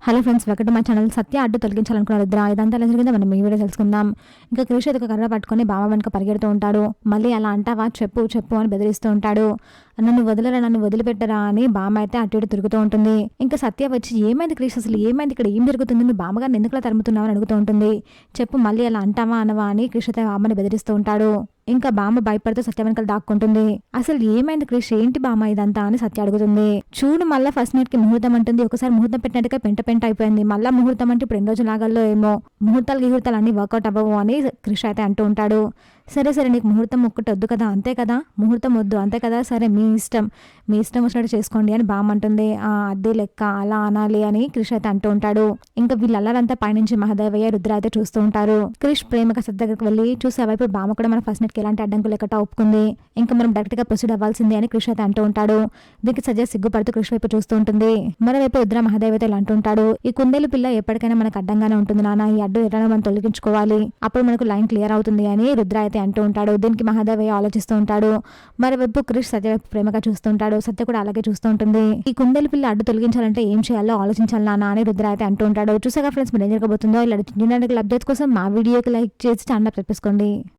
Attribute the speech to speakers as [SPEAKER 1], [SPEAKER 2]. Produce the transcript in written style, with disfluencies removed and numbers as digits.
[SPEAKER 1] Hello friends, welcome to my channel. Satya అడ్డు తొలగించాలనుకున్న రుద్ర ఇదంతా ఎలా జరిగిందో మనం ఈ వీడియో తెలుసుకుందాం. ఇంకా క్రిష్ ఒక కర్ర పట్టుకొని బావ వెనుక పరిగెడుతూ ఉంటాడు. మళ్ళీ అలా అంటావా, చెప్పు చెప్పు అని బెదిరిస్తూ ఉంటాడు. నన్ను వదలరా, నన్ను వదిలిపెట్టరా అని బామ్మ అయితే అటు ఇటు తిరుగుతూ ఉంటుంది. ఇంకా సత్య వచ్చి ఏమైంది క్రిష్, అసలు ఏమైంది, ఇక్కడ ఏం జరుగుతుంది, మీ బామ్మగారిని ఎందుకులా తరుముతున్నావు అని అడుగుతూ ఉంటుంది. చెప్పు, మళ్ళీ అలా అంటావా అనవా అని క్రిష్ అయితే బామ్మని బెదిరిస్తూ ఉంటాడు. ఇంకా బామ్మ భయపడుతూ సత్య వెనకాల దాక్కుంటుంది. అసలు ఏమైంది క్రిష్, ఏంటి బామ్మ ఇదంతా అని సత్య అడుగుతుంది. చూడు, మళ్ళీ ఫస్ట్ నైట్ కి ముహూర్తం అంటుంది. ఒకసారి ముహూర్తం పెట్టినట్టుగా పెంట పెంట అయిపోయింది. మళ్ళీ ముహూర్తం అంటే ఇప్పుడు 2 రోజులు ఆగల్లో ఏమో, ముహూర్తాలు అన్ని వర్కౌట్ అవ్వవు అని క్రిష్ అయితే అంటూ ఉంటాడు. సరే సరే, నీకు ముహూర్తం ఒక్కటి వద్దు కదా, అంతే కదా, ముహూర్తం వద్దు అంతే కదా, సరే మీ ఇష్టం వచ్చినట్టు చేసుకోండి అని బామ్మ అంటుంది. అదే లెక్క, అలా అనాలి అని క్రిష్ అయితే అంటూ ఉంటాడు. ఇంకా వీళ్ళల్లారంతా పైనుంచి మహాదేవయ్య రుద్ర అయితే చూస్తూ ఉంటారు. క్రిష్ ప్రేమగా సత్య దగ్గరికి వెళ్ళి చూసావా, ఇప్పుడు బామ్మ కూడా మన ఫస్ట్ నైట్ కి ఎలాంటి అడ్డంకులు లేకట ఒప్పుకుంది, ఇంకా మనం డైరెక్ట్ గా ప్రొసీడ్ అవ్వాల్సింది అని క్రిష్ అయితే అంటూ ఉంటాడు. దీనికి సజ్జ సిగ్గుపడుతూ క్రిష్ వైపు చూస్తూ ఉంటుంది. మరోవైపు రుద్ర మహాదేవ్ అయితే ఇలా అంటుంటాడు. ఈ కుందేలు పిల్ల ఎప్పటికైనా మనకు అడ్డంగానే ఉంటుంది నాన్న, ఈ అడ్డు ఎట్లా మనం తొలగించుకోవాలి, అప్పుడు మనకు లైన్ క్లియర్ అవుతుంది అని రుద్ర అయితే అంటూ ఉంటాడు. దీనికి మహాదేవయ్య ఆలోచిస్తూ ఉంటాడు. మరోవైపు క్రిష్ సత్య వైపు ప్రేమగా చూస్తూ ఉంటాడు. సత్య కూడా అలాగే చూస్తూ ఉంటుంది. ఈ కుందేలు పిల్ల అడ్డు తొలగించాలంటే ఏం చేయాలో ఆలోచించాలి నాన్న అని రుద్ర అయితే అంటూ ఉంటాడు. చూసాగా ఫ్రెండ్స్, మీరు ఏం జరగబోతుందో ఇలా అప్డేట్స్ కోసం మా వీడియోకి లైక్ చేసి ఛానల్ సబ్స్క్రైబ్ చేసుకోండి.